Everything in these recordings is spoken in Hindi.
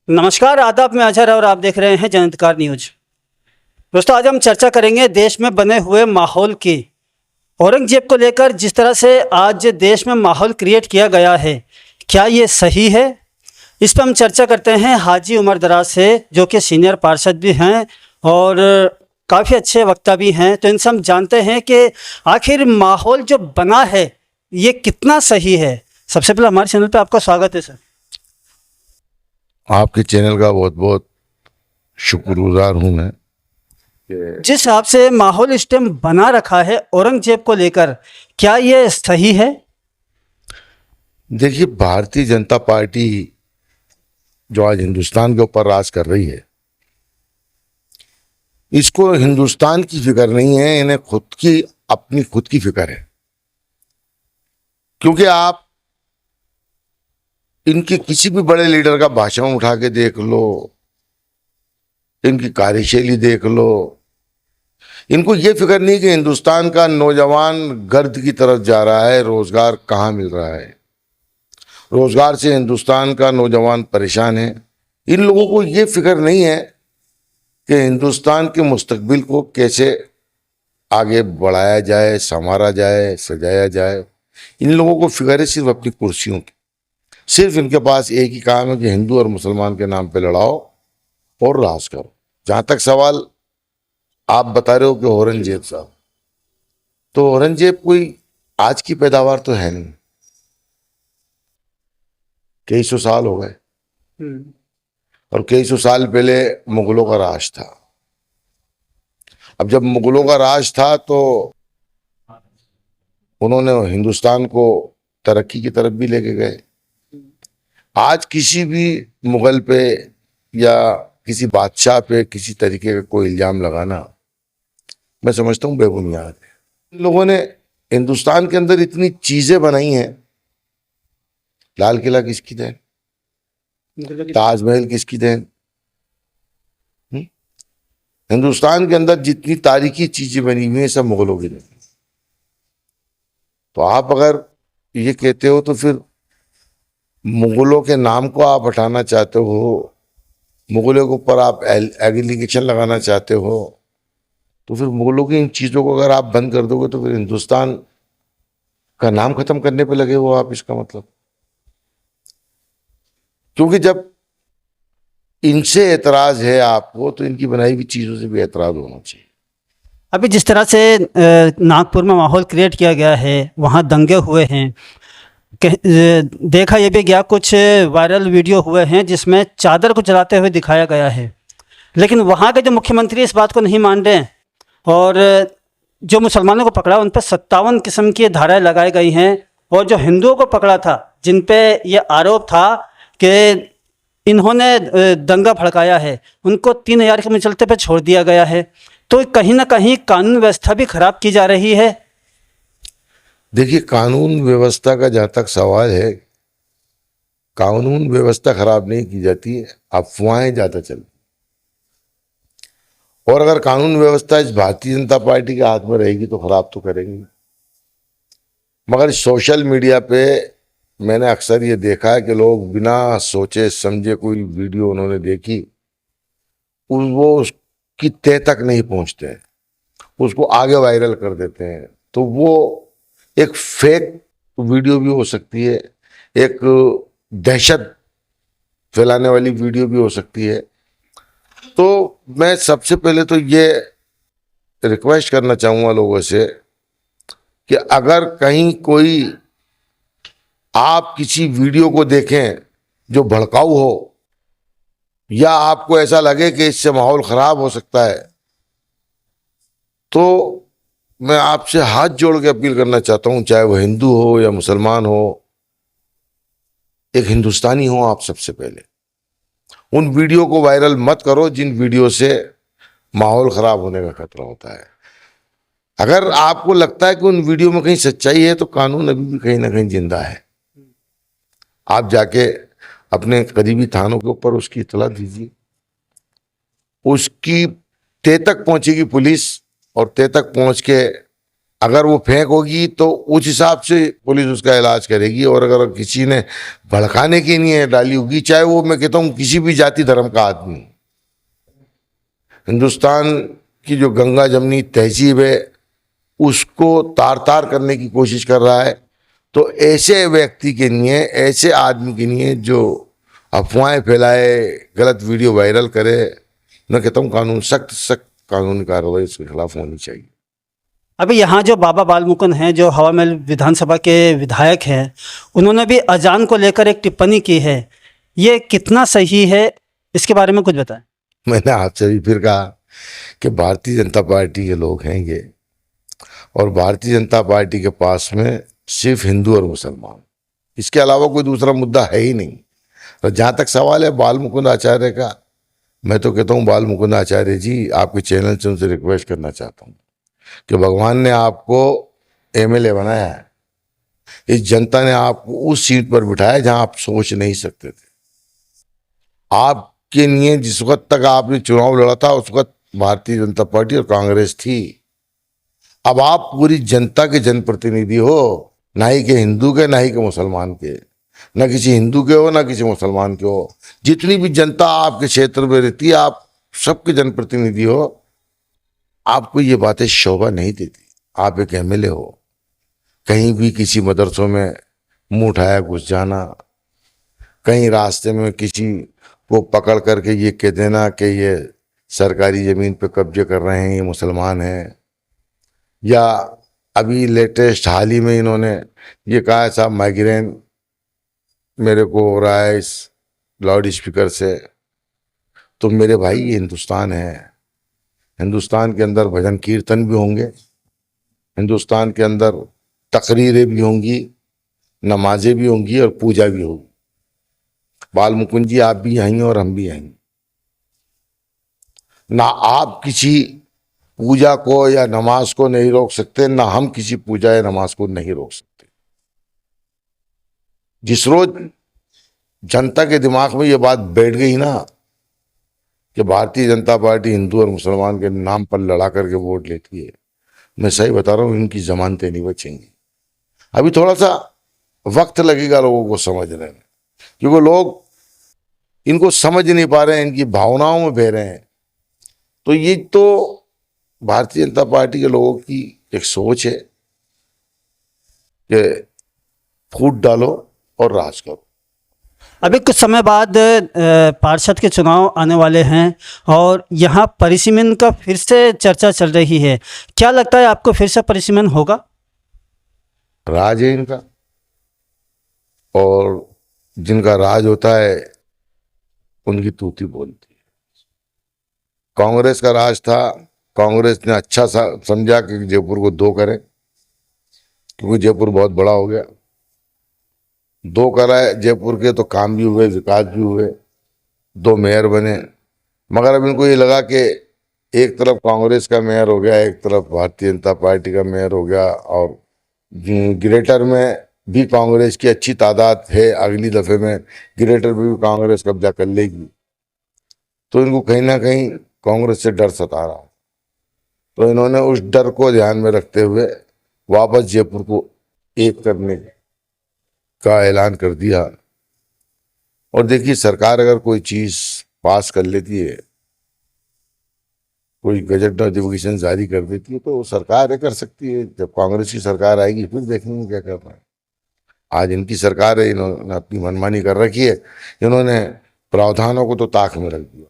नमस्कार, आदाब। मैं अजहर और आप देख रहे हैं जनहितकार न्यूज। दोस्तों, आज हम चर्चा करेंगे देश में बने हुए माहौल की। औरंगजेब को लेकर जिस तरह से आज देश में माहौल क्रिएट किया गया है, क्या ये सही है? इस पर हम चर्चा करते हैं हाजी उमर दराज से, जो कि सीनियर पार्षद भी हैं और काफ़ी अच्छे वक्ता भी हैं। तो इनसे हम जानते हैं कि आखिर माहौल जो बना है ये कितना सही है। सबसे पहले हमारे चैनल पर आपका स्वागत है सर। आपके चैनल का बहुत बहुत शुक्रगुजार हूँ मैं। जिस हिसाब से माहौल इस टाइम बना रखा है औरंगजेब को लेकर, क्या ये सही है? देखिए, भारतीय जनता पार्टी जो आज हिंदुस्तान के ऊपर राज कर रही है, इसको हिंदुस्तान की फिक्र नहीं है, इन्हें अपनी खुद की फिक्र है। क्योंकि आप इनके किसी भी बड़े लीडर का भाषण उठा के देख लो, इनकी कार्यशैली देख लो, इनको ये फिक्र नहीं कि हिंदुस्तान का नौजवान गर्द की तरफ जा रहा है, रोजगार कहाँ मिल रहा है, रोजगार से हिंदुस्तान का नौजवान परेशान है। इन लोगों को ये फिक्र नहीं है कि हिंदुस्तान के मुस्तकबिल को कैसे आगे बढ़ाया जाए, संवारा जाए, सजाया जाए। इन लोगों को फिक्र है सिर्फ अपनी कुर्सियों की। सिर्फ इनके पास एक ही काम है कि हिंदू और मुसलमान के नाम पे लड़ाओ और राज करो। जहां तक सवाल आप बता रहे हो कि औरंगजेब साहब, तो औरंगजेब कोई आज की पैदावार तो है नहीं, कई सौ साल हो गए। और कई सौ साल पहले मुगलों का राज था। अब जब मुगलों का राज था तो उन्होंने हिंदुस्तान को तरक्की की तरफ भी लेके गए। आज किसी भी मुगल पे या किसी बादशाह पे किसी तरीके का कोई इल्जाम लगाना, मैं समझता हूँ बेबुनियाद है। इन लोगों ने हिंदुस्तान के अंदर इतनी चीजें बनाई हैं। लाल किला किसकी देन? ताजमहल किसकी देन? हिंदुस्तान के अंदर जितनी तारीखी चीजें बनी हुई हैं सब मुगलों की देन। तो आप अगर ये कहते हो तो फिर मुगलों के नाम को आप हटाना चाहते हो, मुगलों के ऊपर आप एलिगेशन लगाना चाहते हो, तो फिर मुगलों की इन चीजों को अगर आप बंद कर दोगे तो फिर हिंदुस्तान का नाम खत्म करने पे लगे हो आप, इसका मतलब। क्योंकि जब इनसे एतराज है आपको तो इनकी बनाई हुई चीजों से भी एतराज होना चाहिए। अभी जिस तरह से नागपुर में माहौल क्रिएट किया गया है, वहाँ दंगे हुए हैं। देखा ये भी गया, कुछ वायरल वीडियो हुए हैं जिसमें चादर को जलाते हुए दिखाया गया है। लेकिन वहाँ के जो मुख्यमंत्री इस बात को नहीं मान रहे हैं और जो मुसलमानों को पकड़ा उन पर 57 किस्म की धाराएं लगाई गई हैं। और जो हिंदुओं को पकड़ा था, जिन पे ये आरोप था कि इन्होंने दंगा भड़काया है, उनको 3000 के मुचलते पे छोड़ दिया गया है। तो कहीं ना कहीं कानून व्यवस्था भी खराब की जा रही है। देखिए, कानून व्यवस्था का जहां तक सवाल है, कानून व्यवस्था खराब नहीं की जाती है, अफवाहें ज्यादा चलती। और अगर कानून व्यवस्था इस भारतीय जनता पार्टी के हाथ में रहेगी तो खराब तो करेंगी। मगर सोशल मीडिया पे मैंने अक्सर ये देखा है कि लोग बिना सोचे समझे कोई वीडियो उन्होंने देखी, वो उसकी तह तक नहीं पहुंचते हैं, उसको आगे वायरल कर देते हैं। तो वो एक फेक वीडियो भी हो सकती है, एक दहशत फैलाने वाली वीडियो भी हो सकती है। तो मैं सबसे पहले तो ये रिक्वेस्ट करना चाहूँगा लोगों से कि अगर कहीं कोई आप किसी वीडियो को देखें जो भड़काऊ हो या आपको ऐसा लगे कि इससे माहौल खराब हो सकता है, तो मैं आपसे हाथ जोड़ के अपील करना चाहता हूं, चाहे वो हिंदू हो या मुसलमान हो, एक हिंदुस्तानी हो, आप सबसे पहले उन वीडियो को वायरल मत करो जिन वीडियो से माहौल खराब होने का खतरा होता है। अगर आपको लगता है कि उन वीडियो में कहीं सच्चाई है तो कानून अभी भी कहीं ना कहीं जिंदा है। आप जाके अपने करीबी थानों के ऊपर उसकी इतला दीजिए, उसकी तह तक पहुंचेगी पुलिस और तह तक पहुंच के अगर वो फेंक होगी तो उस हिसाब से पुलिस उसका इलाज करेगी। और अगर किसी ने भड़काने की नहीं डाली होगी, चाहे वो, मैं कहता हूँ, किसी भी जाति धर्म का आदमी, हिंदुस्तान की जो गंगा जमनी तहजीब है उसको तार तार करने की कोशिश कर रहा है, तो ऐसे व्यक्ति के लिए, ऐसे आदमी के लिए जो अफवाहें फैलाए, गलत वीडियो वायरल करे, मैं कहता हूँ कानून, सख्त सख्त कानूनी कार्रवाई उसके खिलाफ होनी चाहिए। अभी यहाँ जो बाबा बाल मुकुंद हैं, जो हवा महल विधानसभा के विधायक हैं, उन्होंने भी अजान को लेकर एक टिप्पणी की है। ये कितना सही है, इसके बारे में कुछ बताएं। मैंने आपसे भी फिर कहा कि भारतीय जनता पार्टी के लोग हैं ये, और भारतीय जनता पार्टी के पास में सिर्फ हिंदू और मुसलमान, इसके अलावा कोई दूसरा मुद्दा है ही नहीं। और जहाँ तक सवाल है बाल मुकुंद आचार्य का, मैं तो कहता हूँ बाल मुकुंद आचार्य जी, आपके चैनल से उनसे रिक्वेस्ट करना चाहता हूँ कि भगवान ने आपको एमएलए बनाया है, इस जनता ने आपको उस सीट पर बिठाया जहां आप सोच नहीं सकते थे। आपके लिए जिस वक्त तक आपने चुनाव लड़ा था उस वक्त भारतीय जनता पार्टी और कांग्रेस थी। अब आप पूरी जनता के जनप्रतिनिधि हो, ना ही के हिंदू के, ना ही के मुसलमान के, ना किसी हिंदू के हो ना किसी मुसलमान के हो। जितनी भी जनता आपके क्षेत्र में रहती है, आप सबके जनप्रतिनिधि हो। आपको ये बातें शोभा नहीं देती। आप एक एमएलए हो, कहीं भी किसी मदरसों में मुंह उठाया घुस जाना, कहीं रास्ते में किसी को पकड़ करके ये कह देना कि ये सरकारी ज़मीन पे कब्जे कर रहे हैं, ये मुसलमान हैं, या अभी लेटेस्ट हाल ही में इन्होंने ये कहा साहब माइग्रेन मेरे को हो रहा है इस लाउड स्पीकर से। तो मेरे भाई ये हिंदुस्तान है, हिंदुस्तान के अंदर भजन कीर्तन भी होंगे, हिंदुस्तान के अंदर तकरीरें भी होंगी, नमाजें भी होंगी और पूजा भी होगी। बाल मुकुंद जी, आप भी यहीं और हम भी यहीं। ना आप किसी पूजा को या नमाज को नहीं रोक सकते, ना हम किसी पूजा या नमाज को नहीं रोक सकते। जिस रोज जनता के दिमाग में ये बात बैठ गई ना कि भारतीय जनता पार्टी हिंदू और मुसलमान के नाम पर लड़ा करके वोट लेती है, मैं सही बता रहा हूँ, इनकी जमानतें नहीं बचेंगी। अभी थोड़ा सा वक्त लगेगा लोगों को समझने में, क्योंकि लोग इनको समझ नहीं पा रहे हैं, इनकी भावनाओं में बह रहे हैं। तो ये तो भारतीय जनता पार्टी के लोगों की एक सोच है कि फूट डालो और राज करो। अभी कुछ समय बाद पार्षद के चुनाव आने वाले हैं और यहाँ परिसीमन का फिर से चर्चा चल रही है। क्या लगता है आपको, फिर से परिसीमन होगा? राज है इनका, और जिनका राज होता है उनकी तूती बोलती है। कांग्रेस का राज था, कांग्रेस ने अच्छा समझा कि जयपुर को दो करें, क्योंकि जयपुर बहुत बड़ा हो गया। दो कराए जयपुर के तो काम भी हुए, विकास भी हुए, दो मेयर बने। मगर अब इनको ये लगा कि एक तरफ कांग्रेस का मेयर हो गया, एक तरफ भारतीय जनता पार्टी का मेयर हो गया, और ग्रेटर में भी कांग्रेस की अच्छी तादाद है, अगली दफे में ग्रेटर में भी कांग्रेस कब्जा कर लेगी। तो इनको कहीं ना कहीं कांग्रेस से डर सता रहा है। तो इन्होंने उस डर को ध्यान में रखते हुए वापस जयपुर को एक करने का ऐलान कर दिया। और देखिए, सरकार अगर कोई चीज पास कर लेती है, कोई गजट नोटिफिकेशन जारी कर देती है, तो वो सरकार कर सकती है। जब कांग्रेस की सरकार आएगी फिर देखेंगे क्या कर रहा है। आज इनकी सरकार है, इन्होंने अपनी मनमानी कर रखी है, इन्होंने प्रावधानों को तो ताक में रख दिया।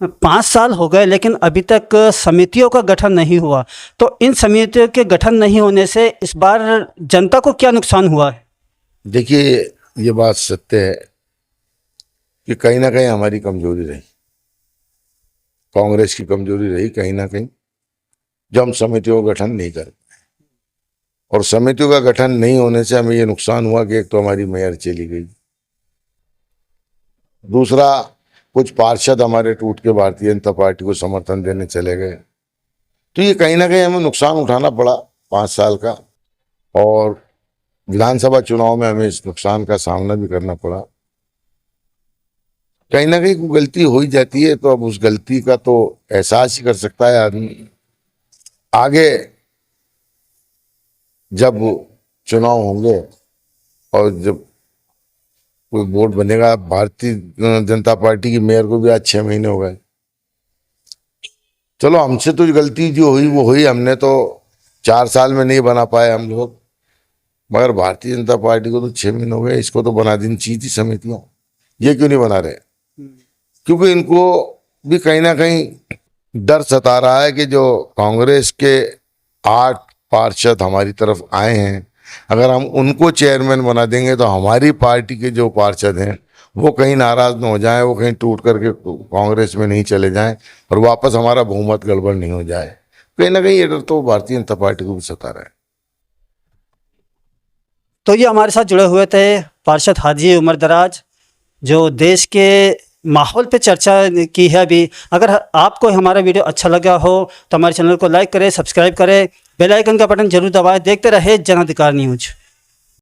5 साल हो गए लेकिन अभी तक समितियों का गठन नहीं हुआ। तो इन समितियों के गठन नहीं होने से इस बार जनता को क्या नुकसान हुआ है? देखिए, ये बात सत्य है कि कहीं ना कहीं हमारी कमजोरी रही, कांग्रेस की कमजोरी रही कहीं ना कहीं, जो हम समितियों का गठन नहीं कर पाए। और समितियों का गठन नहीं होने से हमें ये नुकसान हुआ कि एक तो हमारी मेयर चली गई, दूसरा कुछ पार्षद हमारे टूट के भारतीय जनता पार्टी को समर्थन देने चले गए। तो ये कहीं ना कहीं हमें नुकसान उठाना पड़ा 5 साल का, और विधानसभा चुनाव में हमें इस नुकसान का सामना भी करना पड़ा। कहीं ना कहीं कोई गलती हो ही जाती है, तो अब उस गलती का तो एहसास ही कर सकता है आदमी। आगे जब चुनाव होंगे और जब कोई बोर्ड बनेगा, भारतीय जनता पार्टी की मेयर को भी आज 6 महीने हो गए। चलो हमसे तो गलती जो हुई वो हुई, हमने तो 4 साल में नहीं बना पाए हम लोग, मगर भारतीय जनता पार्टी को तो 6 महीने हो गए। इसको तो बना देनी चाहिए थी समितियां, ये क्यों नहीं बना रहे? क्योंकि इनको भी कहीं ना कहीं डर सता रहा है कि जो कांग्रेस के 8 पार्षद हमारी तरफ आए हैं, अगर हम उनको चेयरमैन बना देंगे तो हमारी पार्टी के जो पार्षद हैं वो कहीं नाराज न हो जाएं, वो कहीं टूट करके कांग्रेस में नहीं चले जाएं और वापस हमारा बहुमत गड़बड़ नहीं हो जाए। कहीं ना कहीं ये डर तो भारतीय जनता पार्टी को भी सता रहा है। तो ये हमारे साथ जुड़े हुए थे पार्षद हाजी उमर दराज, जो देश के माहौल पे चर्चा की है अभी। अगर आपको हमारा वीडियो अच्छा लगा हो तो हमारे चैनल को लाइक करें, सब्सक्राइब करें, बेल आइकन का बटन जरूर दबाएं। देखते रहे जन अधिकार न्यूज।